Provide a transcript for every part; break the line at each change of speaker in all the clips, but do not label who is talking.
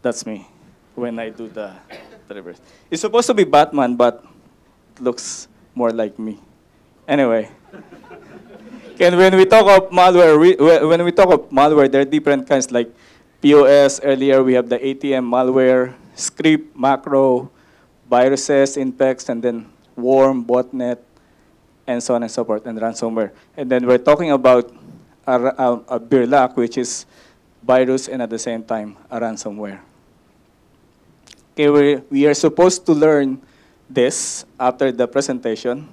That's me when I do the reverse. It's supposed to be Batman, but it looks more like me. Anyway. And when we talk of malware, when we talk of malware, there are different kinds like POS. Earlier, we have the ATM malware, script, macro, viruses, infects, and then worm, botnet, and so on and so forth, and ransomware. And then we're talking about a BIRLAC, which is virus and at the same time a ransomware. Okay, we are supposed to learn this after the presentation.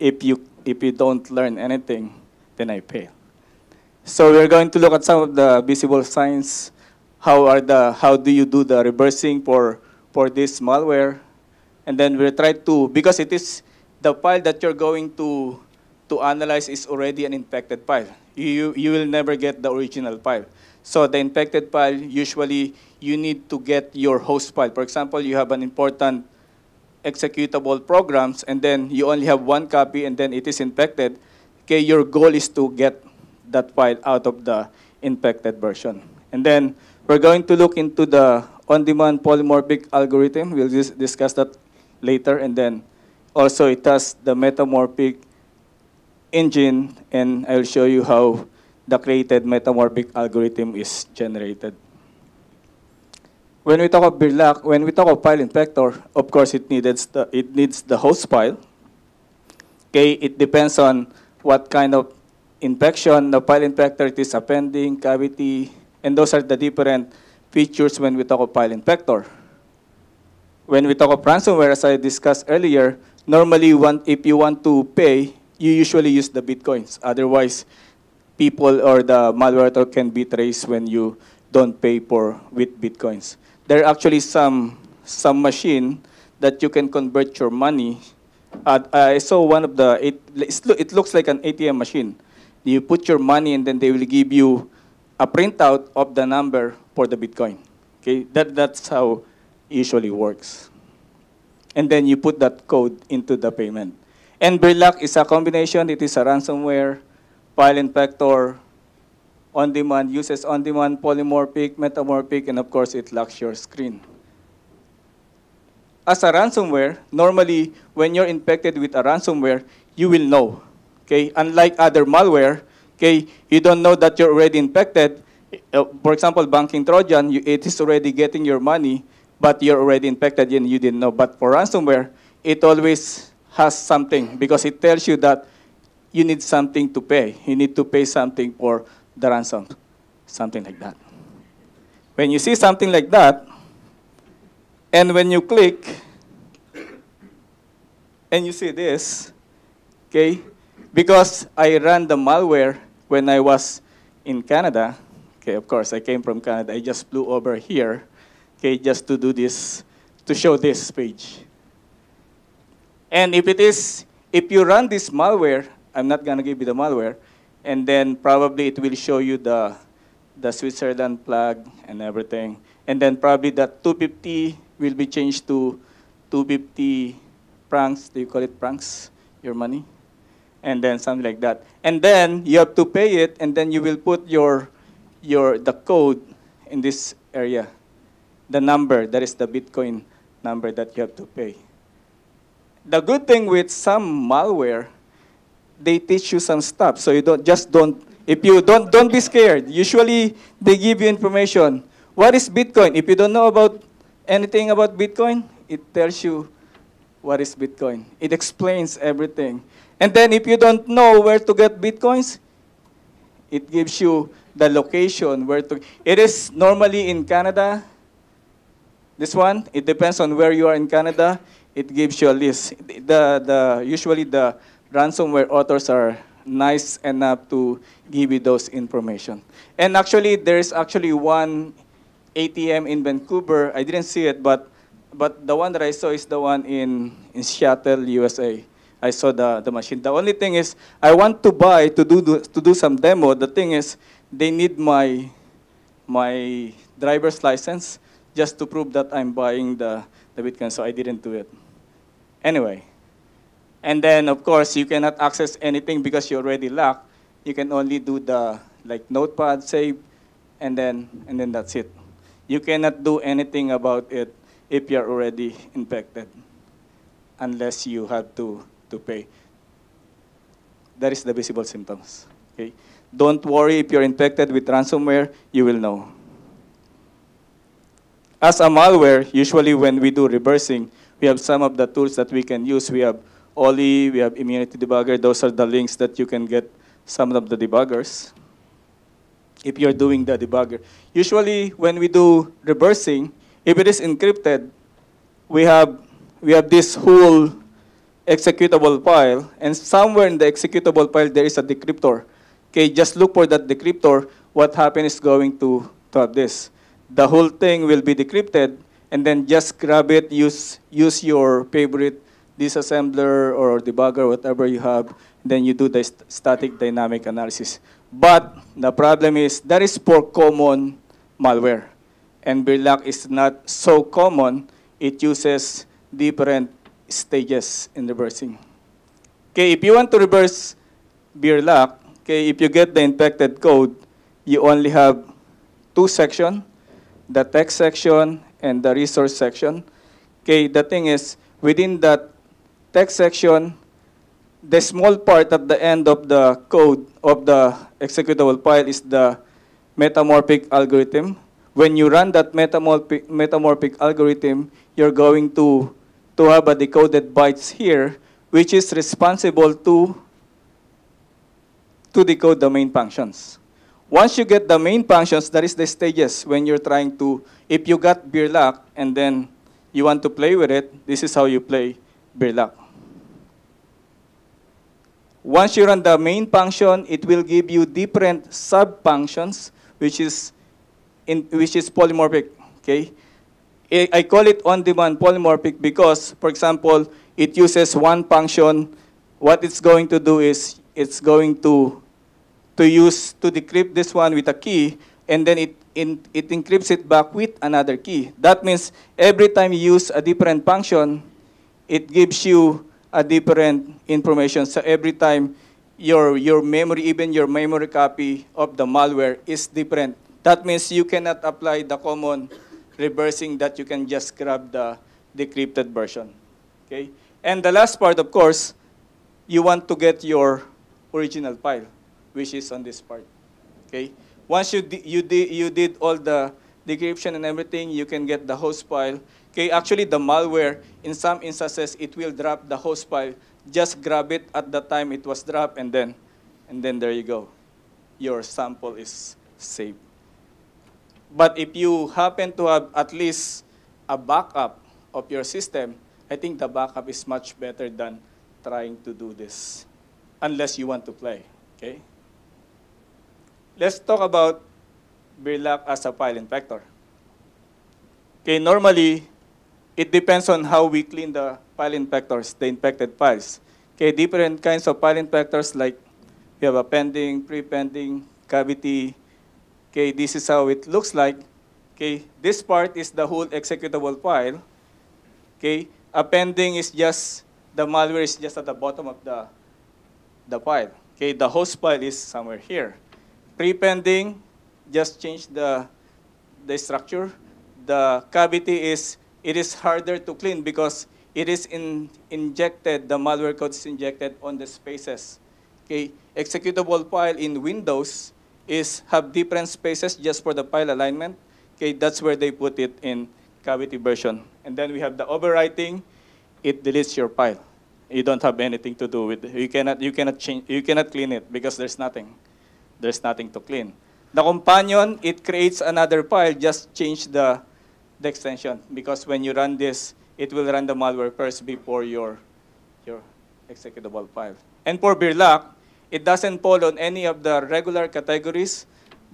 If you don't learn anything, then I fail. So we're going to look at some of the visible signs. How do you do the reversing for this malware? And then we'll try to, because it is the file that you're going to analyze is already an infected file. You will never get the original file. So the infected file, usually you need to get your host file. For example, you have an important executable programs, and then you only have one copy, and then it is infected. Okay, your goal is to get that file out of the infected version. And then we're going to look into the on-demand polymorphic algorithm. We'll just discuss that later. And then also it has the metamorphic engine, and I'll show you how the created metamorphic algorithm is generated. When we talk of BIRLAC, when we talk of file infector, of course it needs the host file. Okay, it depends on what kind of infection. The file infector, it is appending, cavity, and those are the different features when we talk of file infector. When we talk of ransomware, as I discussed earlier, normally if you want to pay, you usually use the bitcoins. Otherwise, people or the malware can be traced when you don't pay with bitcoins. There are actually some machine that you can convert your money. I saw one of it looks like an ATM machine. You put your money and then they will give you a printout of the number for the Bitcoin. Okay, that's how it usually works. And then you put that code into the payment. And BIRLAC is a combination. It is a ransomware, file infector, on-demand, uses on-demand, polymorphic, metamorphic, and of course it locks your screen. As a ransomware, normally when you're infected with a ransomware, you will know. Okay, unlike other malware, okay, you don't know that you're already infected. For example, banking Trojan, it is already getting your money, but you're already infected and you didn't know. But for ransomware, it always has something because it tells you that you need something to pay. You need to pay something for the ransom, something like that. When you see something like that, and when you click, and you see this, okay, because I ran the malware when I was in Canada, okay, of course, I came from Canada. I just flew over here, okay, just to do this, to show this page. And if you run this malware, I'm not going to give you the malware, and then probably it will show you the Switzerland flag and everything. And then probably that 250 will be changed to 250 francs. Do you call it francs, your money? And then something like that. And then you have to pay it, and then you will put the code in this area. The number, that is the Bitcoin number that you have to pay. The good thing with some malware, they teach you some stuff. So you don't be scared. Usually they give you information. What is Bitcoin? If you don't know about anything about Bitcoin, it tells you what is Bitcoin. It explains everything. And then if you don't know where to get Bitcoins, it gives you the location where to. It is normally in Canada. This one, it depends on where you are in Canada. It gives you a list. Usually the ransomware authors are nice enough to give you those information. And actually, there is actually one ATM in Vancouver. I didn't see it, but the one that I saw is the one in Seattle, USA. I saw the machine. The only thing is, I want to buy to do some demo. The thing is, they need my driver's license just to prove that I'm buying the Bitcoin. So I didn't do it. Anyway, and then of course you cannot access anything because you already locked. You can only do the notepad save, and then that's it. You cannot do anything about it if you're already infected, unless you have to pay. That is the visible symptoms. Okay? Don't worry if you're infected with ransomware, you will know. As a malware, usually when we do reversing, we have some of the tools that we can use. We have Oli, we have Immunity Debugger. Those are the links that you can get some of the debuggers if you're doing the debugger. Usually when we do reversing, if it is encrypted, we have this whole executable file, and somewhere in the executable file there is a decryptor. Okay, just look for that decryptor. What happens is going to have this. The whole thing will be decrypted, and then just grab it, use your favorite disassembler or debugger, whatever you have, then you do the static dynamic analysis. But the problem is that is for common malware. And Birlac is not so common. It uses different stages in reversing. Okay, if you want to reverse Birlac, okay, if you get the infected code, you only have two sections, the text section and the resource section. Okay, the thing is, within that text section, the small part at the end of the code of the executable file is the metamorphic algorithm. When you run that metamorphic algorithm, you're going to have a decoded bytes here, which is responsible to decode the main functions. Once you get the main functions, that is the stages when you're trying to, if you got Birlac and then you want to play with it, this is how you play Birlac. Once you run the main function, it will give you different sub-functions, which is polymorphic. Okay? I call it on-demand polymorphic because, for example, it uses one function. What it's going to do is it's going to decrypt this one with a key, and then it encrypts it back with another key. That means every time you use a different function, it gives you a different information. So every time your memory, even your memory copy of the malware is different. That means you cannot apply the common reversing that you can just grab the decrypted version. Okay? And the last part, of course, you want to get your original file, which is on this part. Okay? Once you did all the decryption and everything, you can get the host file. Okay, actually the malware, in some instances, it will drop the host file. Just grab it at the time it was dropped, and then there you go. Your sample is saved. But if you happen to have at least a backup of your system, I think the backup is much better than trying to do this, unless you want to play. Okay? Let's talk about Birlac as a file infector. Okay, normally, it depends on how we clean the file infectors, the infected files. Okay, different kinds of file infectors, like we have appending, prepending, cavity. Okay, this is how it looks like. Okay, this part is the whole executable file. Okay, appending is just, the malware is just at the bottom of the file. Okay, the host file is somewhere here. Prepending, just change the structure. The cavity is, it is harder to clean because it is injected, the malware code is injected on the spaces. Okay, executable file in Windows have different spaces just for the file alignment. Okay, that's where they put it in cavity version. And then we have the overwriting. It deletes your file. You don't have anything to do with it. You cannot clean it because there's nothing. There's nothing to clean. The companion, it creates another file. Just change the extension, because when you run this, it will run the malware first before your executable file. And for Birlac, it doesn't fall on any of the regular categories.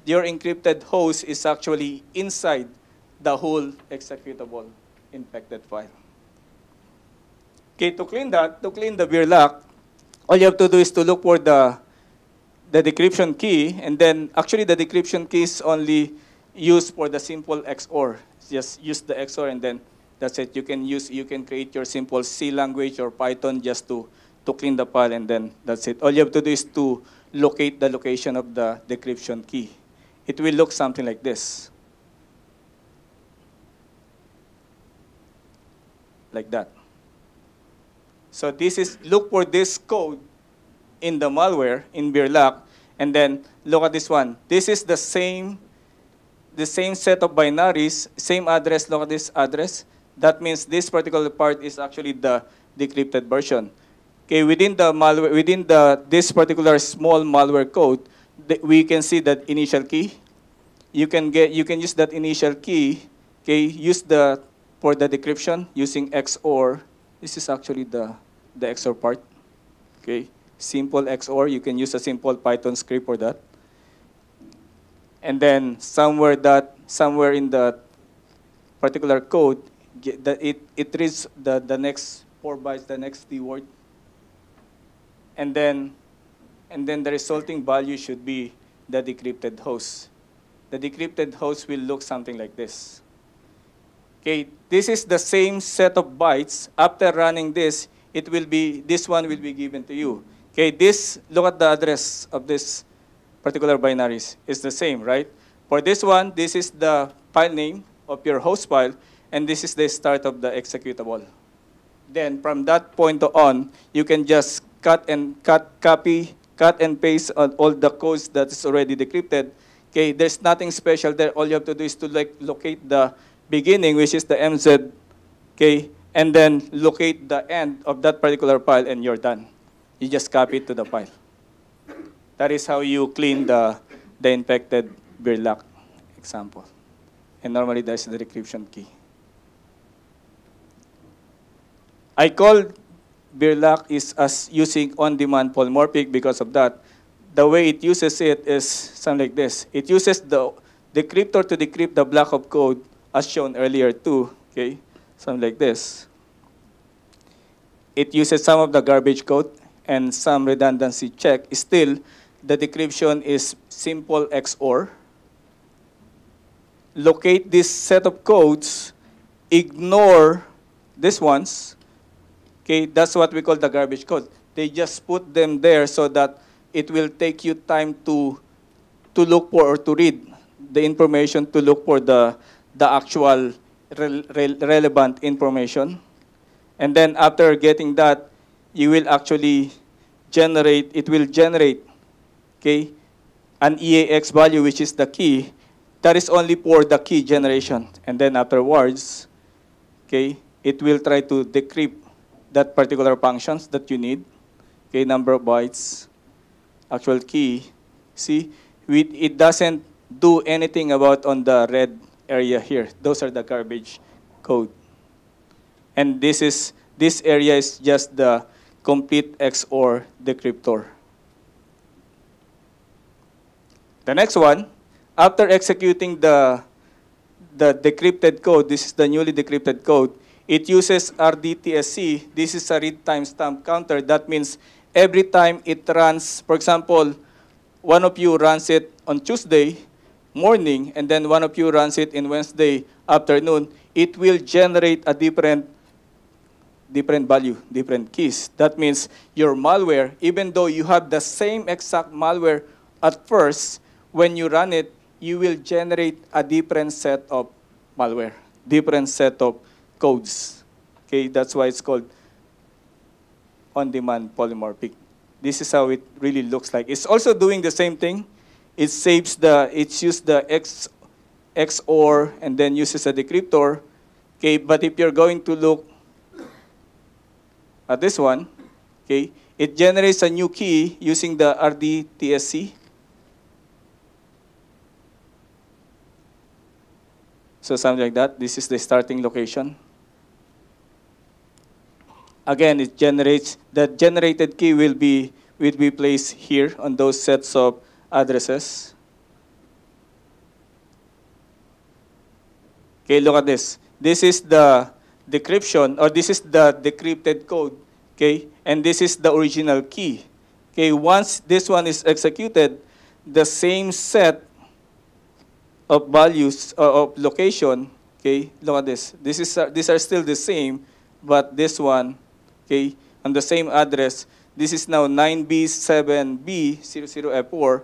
Your encrypted host is actually inside the whole executable infected file. Okay, to clean the Birlac, all you have to do is to look for the decryption key, and then actually the decryption key is only used for the simple XOR. Just use the XOR, and then that's it. You can create your simple C language or Python just to clean the file, and then that's it. All you have to do is to locate the location of the decryption key. It will look something like this. like that. So this is, look for this code in the malware, in Birlock, and then look at this one. This is the same set of binaries, same address, look at this address. That means this particular part is actually the decrypted version. Okay, within the malware, within this particular small malware code, we can see that initial key. You can use that initial key. Okay, use for the decryption using XOR. This is actually the XOR part. Okay, simple XOR. You can use a simple Python script for that. And then somewhere in the particular code, it reads the next 4 bytes, the next keyword. And then the resulting value should be the decrypted host. The decrypted host will look something like this. Okay, this is the same set of bytes. After running this, this one will be given to you. Okay, look at the address of this particular binaries. It's the same, right? For this one, this is the file name of your host file, and this is the start of the executable. Then from that point on, you can just cut and paste all the codes that is already decrypted. Okay, there's nothing special there. All you have to do is to locate the beginning, which is the MZ, okay, and then locate the end of that particular file, and you're done. You just copy it to the file. That is how you clean the infected Birlock example. And normally that's the decryption key. I call Birlock as using on-demand polymorphic because of that. The way it uses it is something like this. It uses the decryptor to decrypt the block of code as shown earlier too, okay? Something like this. It uses some of the garbage code and some redundancy check. Still, the decryption is simple XOR. Locate this set of codes, ignore these ones. Okay, that's what we call the garbage code. They just put them there so that it will take you time to look for or to read the information, to look for the actual relevant information. And then after getting that, you will actually generate, okay, an EAX value, which is the key. That is only for the key generation. And then afterwards, okay, it will try to decrypt that particular functions that you need. Okay, number of bytes, actual key. See, it doesn't do anything about on the red area here. Those are the garbage code. And this area is just the complete XOR decryptor. The next one, after executing the decrypted code, this is the newly decrypted code, it uses RDTSC. This is a read timestamp counter. That means every time it runs, for example, one of you runs it on Tuesday morning, and then one of you runs it in Wednesday afternoon, it will generate a different value, different keys. That means your malware, even though you have the same exact malware at first, when you run it, you will generate a different set of malware, different set of codes. Okay, that's why it's called on-demand polymorphic. This is how it really looks like. It's also doing the same thing. It saves it's used the XOR and then uses a decryptor. Okay, but if you're going to look at this one, okay, it generates a new key using the RDTSC. So something like that. This is the starting location. Again, it generates, the generated key will be placed here on those sets of addresses. Okay, look at this. This is the decryption, or this is the decrypted code, okay? And this is the original key. Okay, once this one is executed, the same set of values of location, okay, look at this. These are still the same, but this one, okay, on the same address, this is now 9B7B00F4.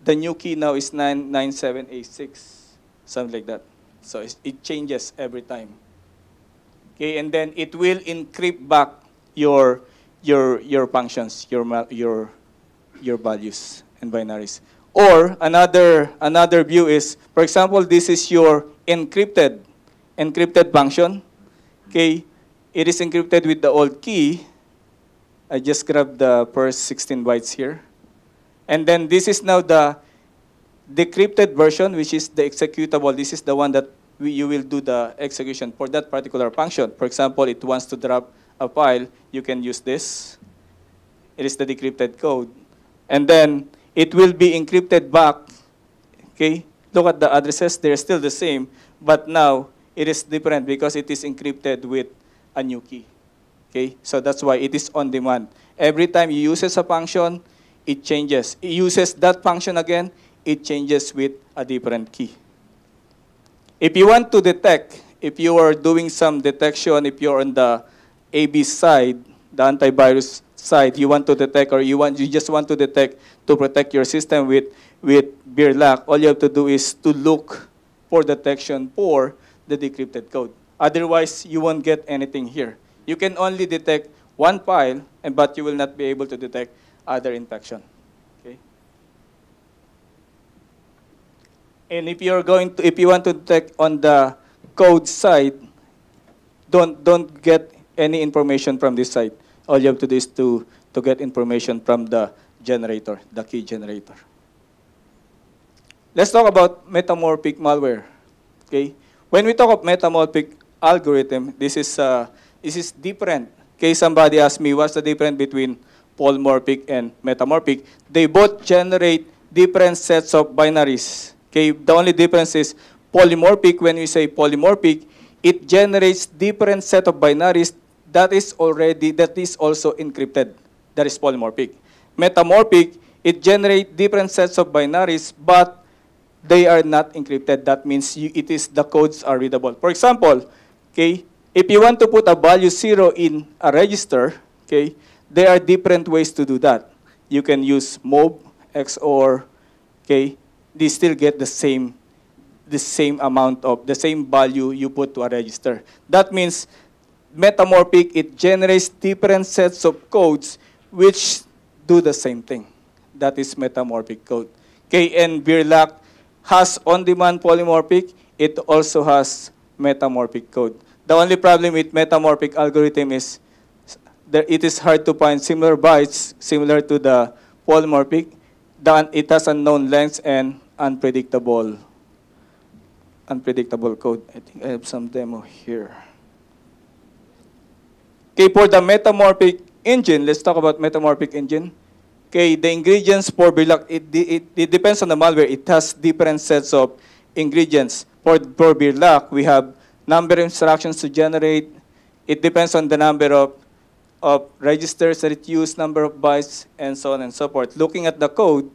The new key now is 997A6, something like that. So it changes every time. Okay, and then it will encrypt back your functions, your values and binaries. Or another view is, for example, this is your encrypted function. Okay, it is encrypted with the old key. I just grabbed the first 16 bytes here. And then this is now the decrypted version, which is the executable. This is the one that you will do the execution for that particular function. For example, it wants to drop a file, you can use this. It is the decrypted code. And then it will be encrypted back. Okay, look at the addresses, they're still the same, but now it is different because it is encrypted with a new key. Okay, so that's why it is on demand. Every time you use a function, it changes. It uses that function again, it changes with a different key. If you want to detect, if you are doing some detection, if you're on the AB side, the antivirus side, you want to detect, or you just want to detect to protect your system with beer lock, all you have to do is to look for detection for the decrypted code. Otherwise, you won't get anything here. You can only detect one file, but you will not be able to detect other infection. Okay. And if you want to detect on the code side, don't get any information from this side. All you have to do is to get information from the generator, the key generator. Let's talk about metamorphic malware. Okay, when we talk of metamorphic algorithm, this is different. Okay, somebody asked me what's the difference between polymorphic and metamorphic. They both generate different sets of binaries. Okay, the only difference is polymorphic. When we say polymorphic, it generates different set of binaries that is also encrypted. That is polymorphic. Metamorphic, it generates different sets of binaries, but they are not encrypted. That means the codes are readable. For example, okay, if you want to put a value 0 in a register, okay, there are different ways to do that. You can use MOV, XOR, okay, they still get the same amount of the same value you put to a register. That means metamorphic, it generates different sets of codes which do the same thing. That is metamorphic code. Okay, and Birlac has on-demand polymorphic. It also has metamorphic code. The only problem with metamorphic algorithm is that it is hard to find similar bytes similar to the polymorphic. It has unknown lengths and unpredictable code. I think I have some demo here. Okay, for the metamorphic engine, let's talk about metamorphic engine. Okay, the ingredients for Birlac, it depends on the malware. It has different sets of ingredients. For Birlac, we have number of instructions to generate. It depends on the number of registers that it uses, number of bytes, and so on and so forth. Looking at the code,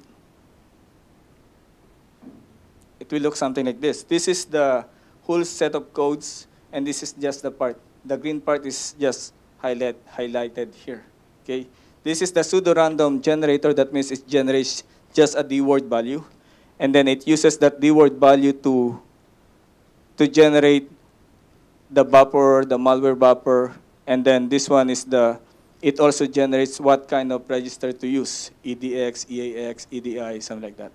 it will look something like this. This is the whole set of codes, and this is just the part. The green part is just highlighted here. Okay, this is the pseudo-random generator. That means it generates just a D-word value, and then it uses that D-word value to generate the buffer, the malware buffer, and then this one is it also generates what kind of register to use, EDX, EAX, EDI, something like that.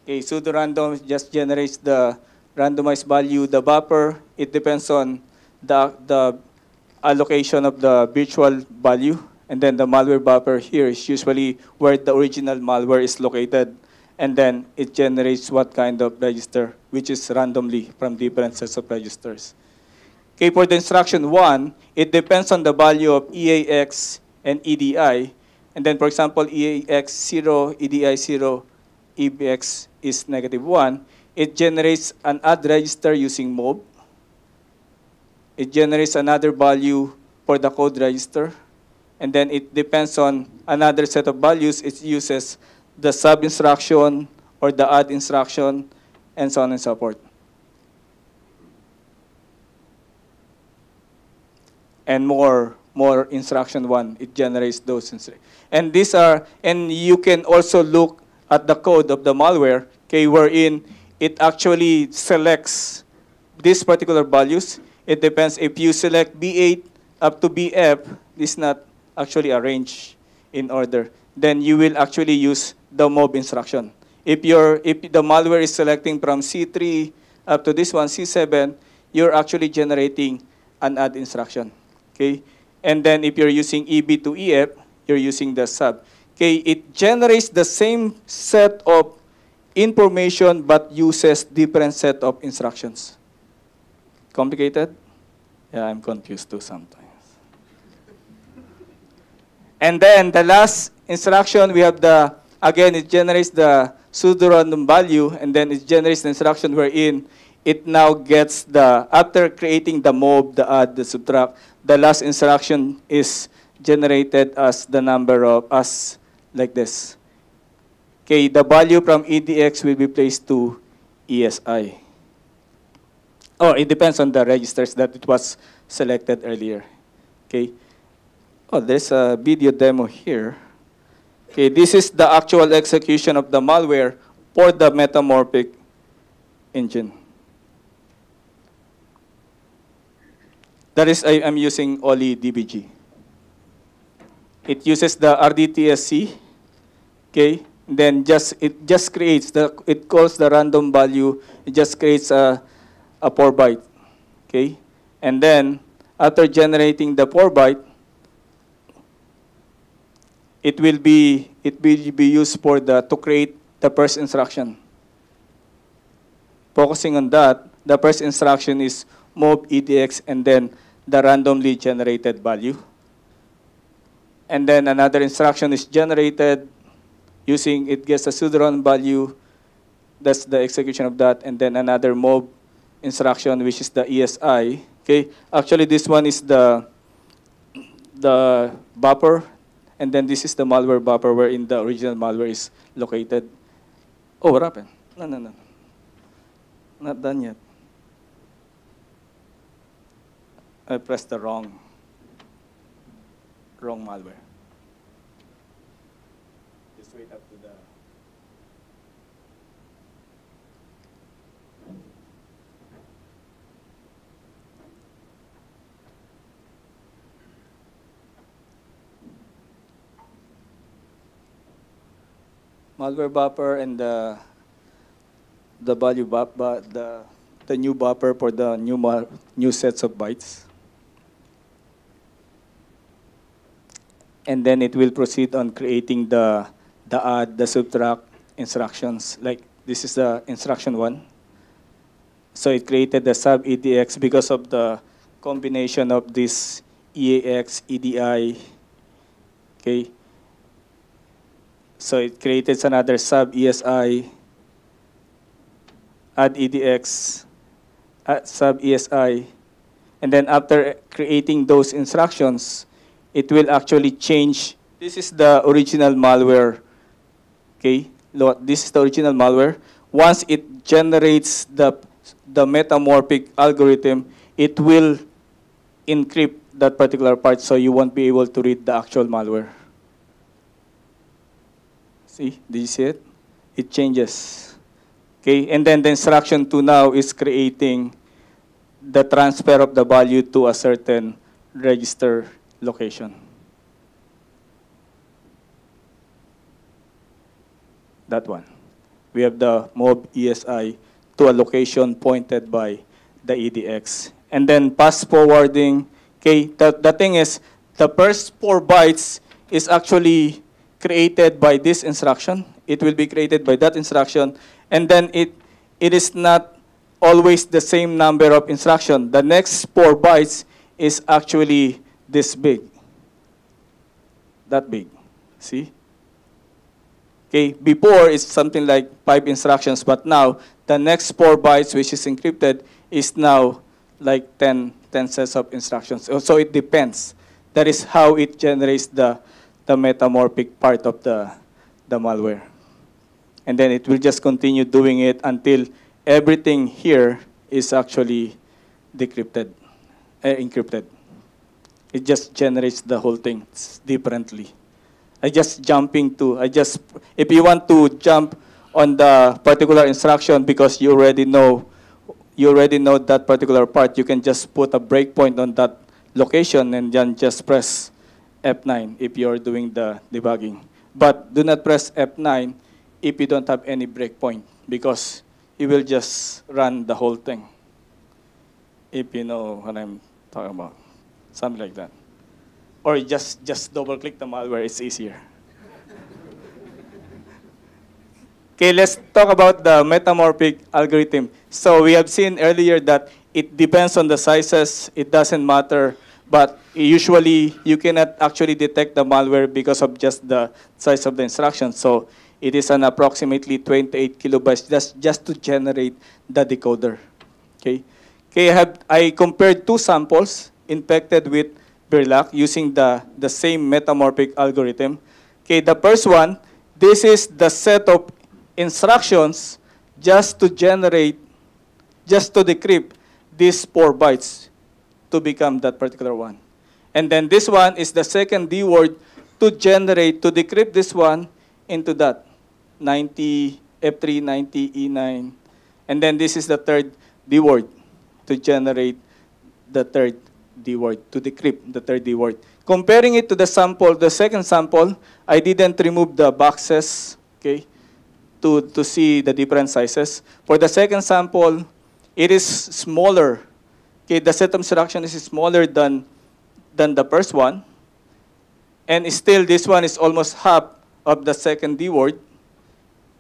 Okay, pseudo-random just generates the randomized value, the buffer. It depends on the allocation of the virtual value, and then the malware buffer here is usually where the original malware is located, and then it generates what kind of register, which is randomly from different sets of registers. Okay, for the instruction 1, it depends on the value of EAX and EDI, and then for example, EAX 0, EDI 0, EBX is -1. It generates an add register using MOV. It generates another value for the code register. And then it depends on another set of values. It uses the sub instruction or the add instruction, and so on and so forth. And more instruction 1, it generates those instructions. And you can also look at the code of the malware, okay, wherein it actually selects these particular values. It depends. If you select B8 up to BF, this is not actually arranged in order. Then you will actually use the move instruction. If the malware is selecting from C3 up to this one, C7, you're actually generating an add instruction. Okay? And then if you're using EB to EF, you're using the sub. Okay? It generates the same set of information but uses different set of instructions. Complicated? Yeah, I'm confused too sometimes. And then the last instruction, we have the, again, it generates the pseudo-random value, and then it generates the instruction wherein it now gets the, after creating the move, the add, the subtract, the last instruction is generated as the number of, as like this. Okay, the value from EDX will be placed to ESI. Oh, it depends on the registers that it was selected earlier. Okay. Oh, there's a video demo here. Okay, this is the actual execution of the malware for the Metamorphic engine. That is, I'm using only DBG. It uses the RDTSC. Okay, then it just creates it calls the random value. It just creates a 4-byte. Okay, and then after generating the 4-byte, it will be used for to create the first instruction. Focusing on that, the first instruction is move EDX and then the randomly generated value. And then another instruction is generated using, it gets a pseudo-random value. That's the execution of that. And then another move instruction, which is the ESI. Okay, actually this one is the buffer. And then this is the malware buffer wherein the original malware is located. Oh, what happened? No. Not done yet. I pressed the wrong malware. Just wait up to the... malware buffer and the value buffer, the new buffer for the new sets of bytes. And then it will proceed on creating the add, the subtract instructions. Like this is the instruction 1. So it created the sub EDX because of the combination of this EAX, EDI. Okay. So it created another sub ESI, add EDX, add sub ESI, and then after creating those instructions, it will actually change. This is the original malware. Okay, this is the original malware. Once it generates the metamorphic algorithm, it will encrypt that particular part, so you won't be able to read the actual malware. See, did you see it? It changes. Okay, and then the instruction 2 now is creating the transfer of the value to a certain register location. That one. We have the move ESI to a location pointed by the EDX. And then pass forwarding. Okay, the thing is, the first 4 bytes is actually created by this instruction. It will be created by that instruction. And then it is not always the same number of instruction. The next 4 bytes is actually this big. That big. See? Okay, before it's something like 5 instructions, but now the next 4 bytes, which is encrypted, is now like 10 sets of instructions. So it depends. That is how it generates the metamorphic part of the malware. And then it will just continue doing it until everything here is actually decrypted, encrypted. It just generates the whole thing differently. If you want to jump on the particular instruction because you already know you already know that particular part, you can just put a breakpoint on that location and then just press F9 if you're doing the debugging. But do not press F9 if you don't have any breakpoint, because it will just run the whole thing. If you know what I'm talking about. Something like that. Or just double-click the malware, it's easier. Okay, let's talk about the metamorphic algorithm. So we have seen earlier that it depends on the sizes, it doesn't matter, but usually you cannot actually detect the malware because of just the size of the instructions. So it is an approximately 28 kilobytes just to generate the decoder. Okay, I compared two samples infected with Berlac using the same metamorphic algorithm. Okay, the first one, this is the set of instructions just to decrypt these 4 bytes to become that particular one. And then this one is the second D word to decrypt this one into that 90, F3, 90, E9. And then this is the third D word to generate the third D word, to decrypt the third D word. Comparing it to the sample, the second sample, I didn't remove the boxes, okay, to see the different sizes. For the second sample, it is smaller. Okay, the set of instructions is smaller than the first one. And still, this one is almost half of the second D word.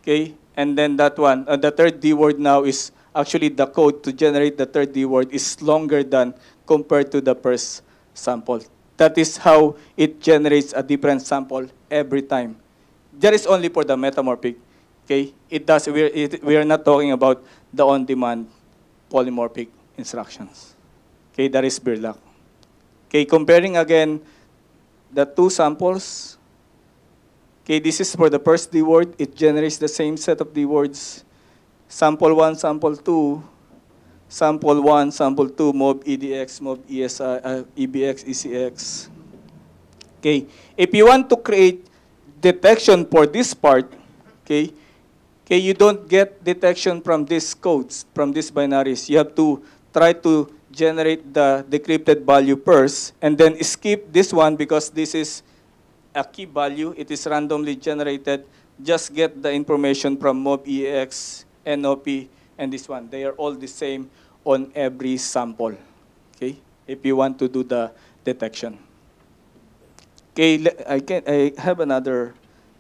Okay, and then that one, the third D word now is actually the code to generate the third D word is longer than compared to the first sample. That is how it generates a different sample every time. That is only for the metamorphic. Okay, we are not talking about the on-demand polymorphic instructions. Okay, that is Berlac. Okay, comparing again the two samples. Okay, this is for the first D word. It generates the same set of D words. Sample 1, sample 2, sample 1, sample 2, MOV EDX, MOV ESI, EBX, ECX. Okay, if you want to create detection for this part, okay, you don't get detection from these codes, from these binaries. You have to try to generate the decrypted value first, and then skip this one because this is a key value. It is randomly generated. Just get the information from MOV EX, NOP, and this one. They are all the same on every sample, okay, if you want to do the detection. Okay, I have another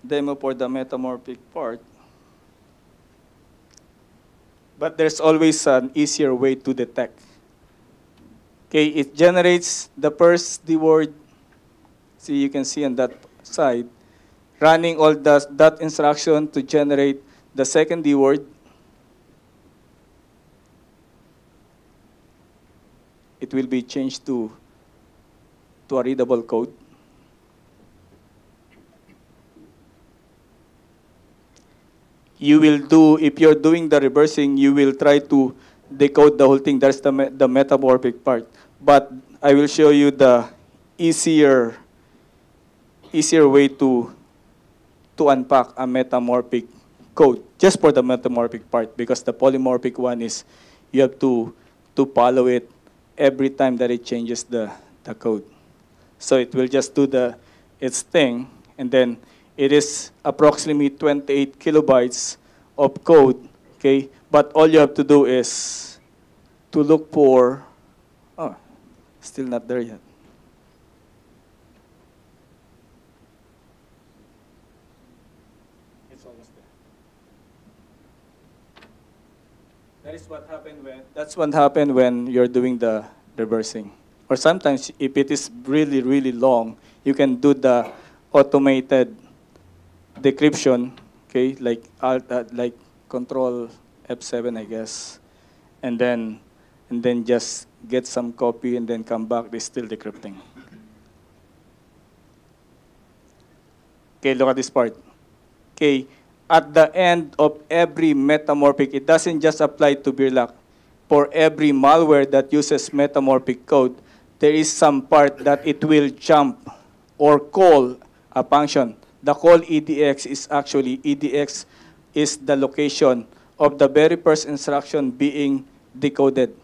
demo for the metamorphic part. But there's always an easier way to detect. Okay, it generates the first D word. See, you can see on that side, running all that instruction to generate the second D word. It will be changed to a readable code. You will do, if you're doing the reversing, you will try to decode the whole thing. That's the metamorphic part. But I will show you the easier way to unpack a metamorphic code, just for the metamorphic part, because the polymorphic one is, you have to follow it every time that it changes the code. So it will just do its thing, and then it is approximately 28 kilobytes of code, okay? But all you have to do is to look for, oh, still not there yet. It's almost there. That's what happened when you're doing the reversing. Or sometimes, if it is really, really long, you can do the automated decryption, okay, like Control F7, I guess, and then just get some copy and then come back. They're still decrypting. Okay, look at this part. Okay, at the end of every metamorphic, it doesn't just apply to Berlac. For every malware that uses metamorphic code, there is some part that it will jump or call a function. The call EDX is actually, EDX is the location of the very first instruction being decoded.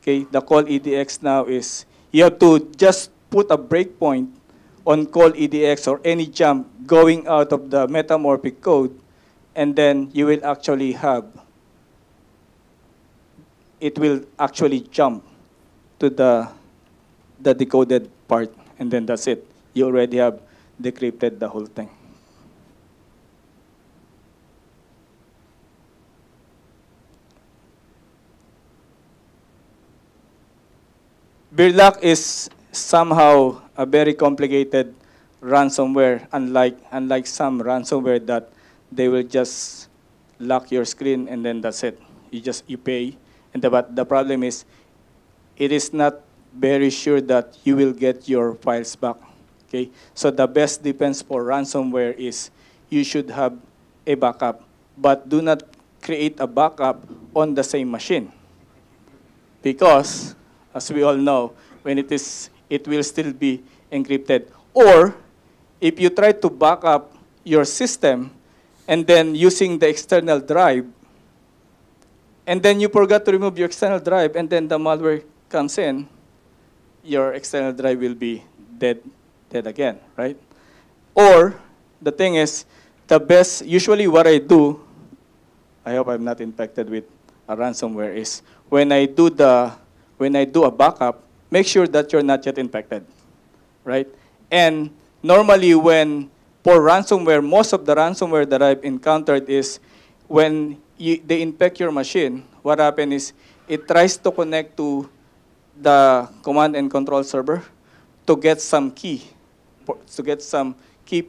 Okay, the call EDX now is, you have to just put a breakpoint on call EDX or any jump going out of the metamorphic code, and then you will actually have, it will actually jump to the decoded part, and then that's it. You already have decrypted the whole thing. Beerlock is somehow a very complicated ransomware, unlike some ransomware that they will just lock your screen and then that's it. You pay, but the problem is, it is not very sure that you will get your files back. Okay, so the best defense for ransomware is you should have a backup, but do not create a backup on the same machine, because as we all know, when it will still be encrypted. Or if you try to back up your system and then using the external drive, and then you forgot to remove your external drive, and then the malware comes in, your external drive will be dead again, right? Or the thing is, the best, usually what I do, I hope I'm not infected with a ransomware, is when I do a backup, make sure that you're not yet infected, right? And normally for ransomware, most of the ransomware that I've encountered is when they infect your machine, what happens is it tries to connect to the command and control server to get some key,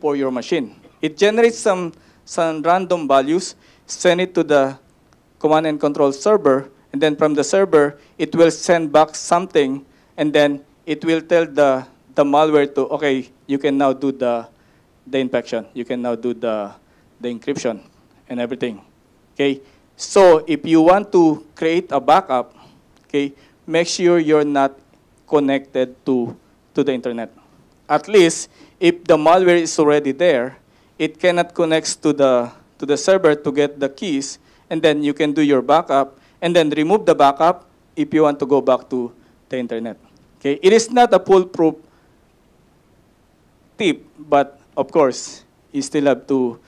for your machine. It generates some random values, send it to the command and control server, and then from the server, it will send back something, and then it will tell the malware to, okay, you can now do the infection. You can now do the encryption and everything. Okay? So if you want to create a backup, okay, make sure you're not connected to the internet. At least, if the malware is already there, it cannot connect to the server to get the keys, and then you can do your backup, and then remove the backup if you want to go back to the internet. Okay? It is not a foolproof tip, but of course, you still have to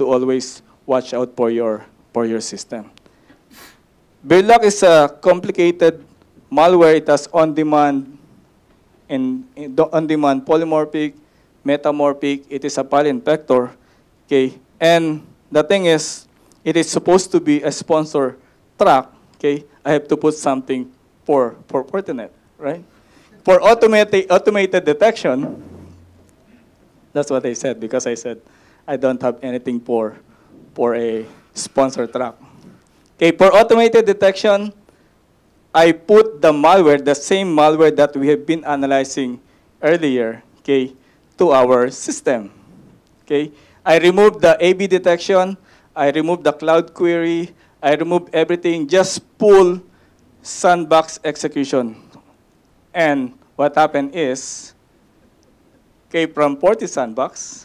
always watch out for your system. Beerlock is a complicated malware. It has on-demand on-demand polymorphic, metamorphic. It is a file infector. Okay, and the thing is, it is supposed to be a sponsor track. Okay, I have to put something for Fortinet, right? For automated detection. That's what I said, because I said I don't have anything for a sponsor track. Okay, for automated detection, I put the malware, the same malware that we have been analyzing earlier, okay, to our system. Okay, I removed the A/B detection, I removed the cloud query, I removed everything, just pull sandbox execution. And what happened is, okay, from FortiSandbox,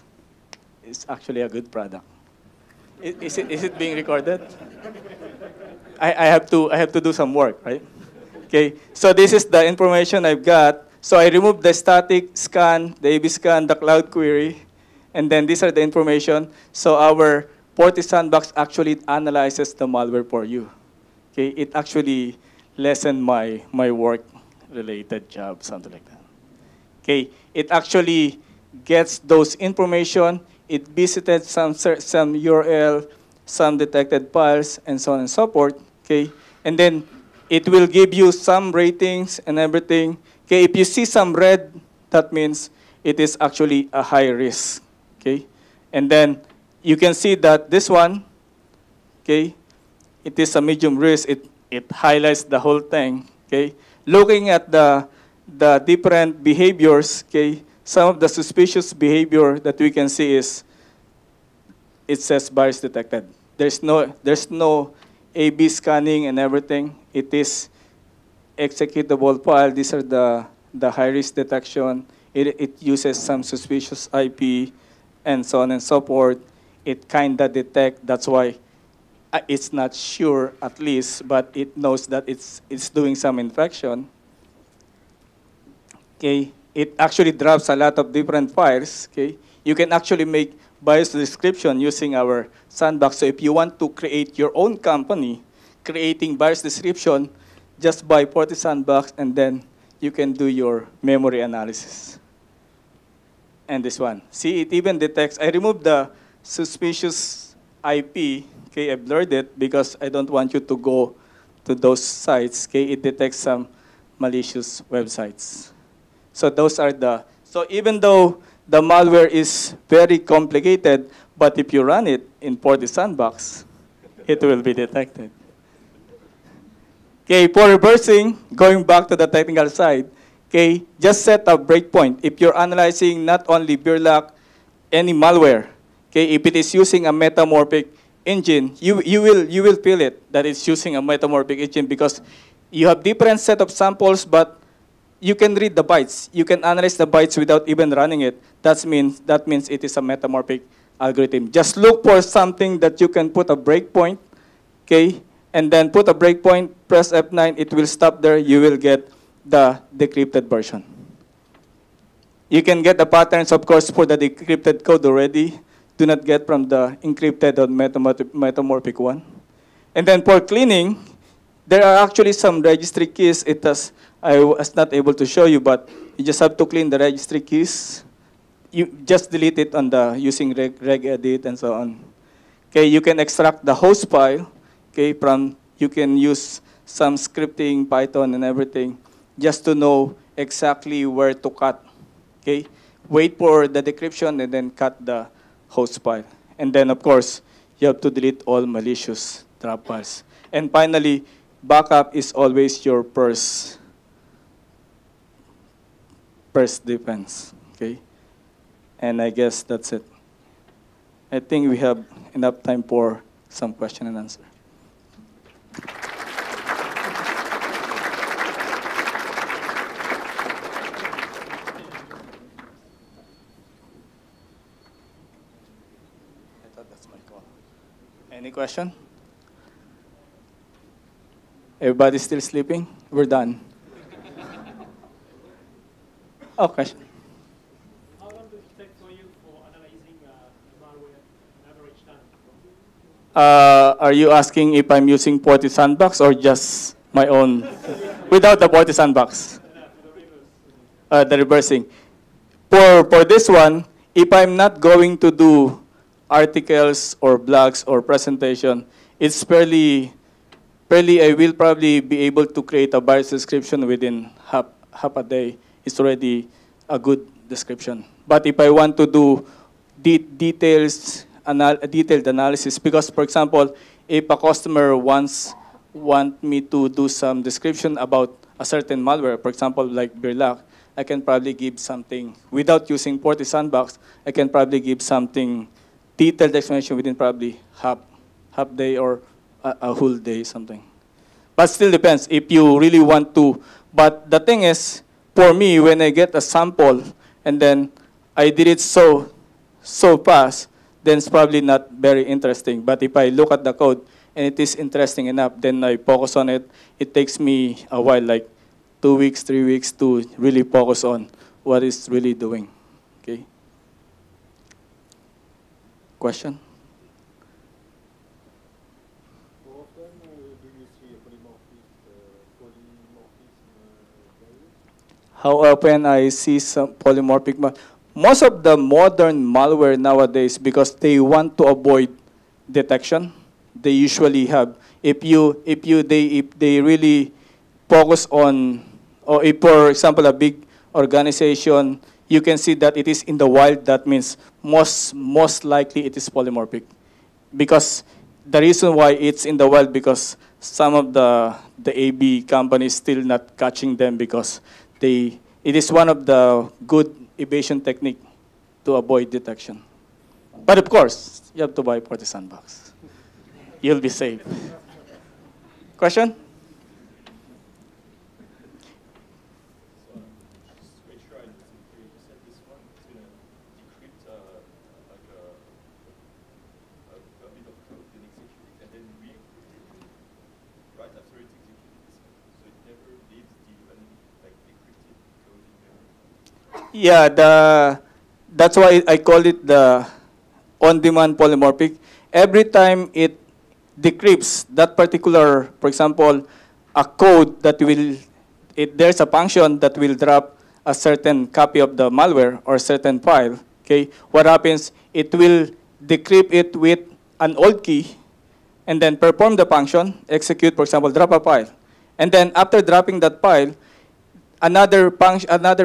it's actually a good product. Is it being recorded? I have to do some work, right? Okay, so this is the information I've got. So I removed the static scan, the A/B scan, the cloud query, and then these are the information. So our FortiSandbox actually analyzes the malware for you. Okay, it actually lessened my work-related job, something like that. Okay, it actually gets those information. It visited some URL, some detected files, and so on and so forth. Okay, and then it will give you some ratings and everything. Okay, if you see some red, that means it is actually a high risk. Okay, and then you can see that this one, okay, it is a medium risk. It highlights the whole thing. Okay, looking at the different behaviors. Okay, some of the suspicious behavior that we can see is, it says virus detected. There's no A/B scanning and everything. It is executable file. These are the high-risk detection. It uses some suspicious IP and so on and so forth. It kind of detect. That's why it's not sure at least, but it knows that it's doing some infection. Okay, it actually drops a lot of different files. Okay, you can actually make BIOS description using our sandbox. So if you want to create your own company, creating BIOS description, just buy FortiSandbox, and then you can do your memory analysis. And this one, see, it even detects. I removed the suspicious IP. Okay, I blurred it because I don't want you to go to those sites. Okay, it detects some malicious websites. So those are the, so even though the malware is very complicated, but if you run it in FortiSandbox, it will be detected. Okay, for reversing, going back to the technical side, okay, just set a breakpoint. If you're analyzing not only Birlock, any malware, okay, if it is using a metamorphic engine, you will feel it that it's using a metamorphic engine because you have different set of samples, but you can read the bytes. You can analyze the bytes without even running it. That means it is a metamorphic algorithm. Just look for something that you can put a breakpoint, okay, and then put a breakpoint, press F9, it will stop there. You will get the decrypted version. You can get the patterns, of course, for the decrypted code already. Do not get from the encrypted or metamorphic one. And then for cleaning, there are actually some registry keys. I was not able to show you, but you just have to clean the registry keys. You just delete it on the using regedit and so on. Okay, you can extract the host file. Okay, you can use some scripting, Python, and everything, just to know exactly where to cut. Okay, wait for the decryption and then cut the host file. And then, of course, you have to delete all malicious drop files. And finally, backup is always your first defense. Okay, and I guess that's it. I think we have enough time for some question and answer. I thought that's my call. Any question? Everybody still sleeping? We're done. Oh, question.
How long does it take for you for analyzing malware on average time?
Are you asking if I'm using FortiSandbox or just my own, without the FortiSandbox? The reversing. For this one, if I'm not going to do articles or blogs or presentation, it's fairly I will probably be able to create a BIOS description within half a day. It's already a good description. But if I want to do detailed analysis, because for example, if a customer want me to do some description about a certain malware, for example, like Birlock, I can probably give something, without using FortiSandbox, I can probably give something detailed explanation within probably half day or a whole day, something. But still depends if you really want to. But the thing is, for me, when I get a sample and then I did it so fast, then it's probably not very interesting. But if I look at the code and it is interesting enough, then I focus on it. It takes me a while, like 2 weeks, 3 weeks, to really focus on what it's really doing. Okay. Question?
How often do you see a polymorphism variant?
How often I see some polymorphic most of the modern malware nowadays, because they want to avoid detection, they usually have. If they really focus on, or if, for example, a big organization, you can see that it is in the wild. That means most likely it is polymorphic, because the reason why it's in the wild, because some of the AB companies still not catching them, because it is one of the good evasion technique to avoid detection. But of course, you have to buy FortiSandbox. You'll be safe. Question?
Make sure I listen to you. You said this one is going to decrypt like a bit of code and execute it, and then
Yeah, that's why I call it the on-demand polymorphic. Every time it decrypts that particular, for example, a code that will, there's a function that will drop a certain copy of the malware or certain file, okay? What happens, it will decrypt it with an old key and then perform the function, execute, for example, drop a file. And then after dropping that file, another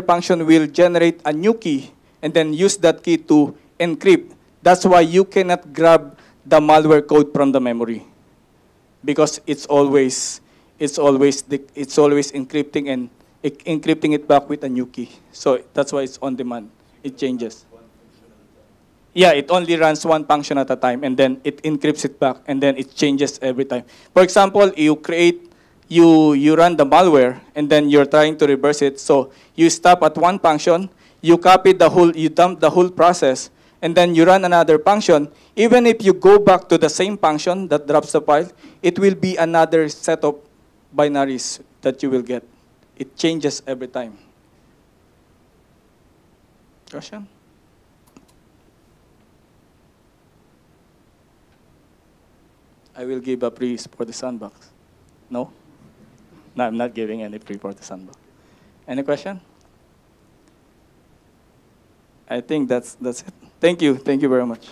function will generate a new key and then use that key to encrypt. That's why you cannot grab the malware code from the memory, because it's always encrypting and encrypting it back with a new key. So that's why it's on demand. It changes. Yeah, it only runs one function at a time, and then it encrypts it back, and then it changes every time. For example, you run the malware, and then you're trying to reverse it. So you stop at one function, you dump the whole process, and then you run another function. Even if you go back to the same function that drops the file, it will be another set of binaries that you will get. It changes every time. Question? I will give a free for the sandbox. No? No, I'm not giving any free for the sandbox. Any question? I think that's it. Thank you very much.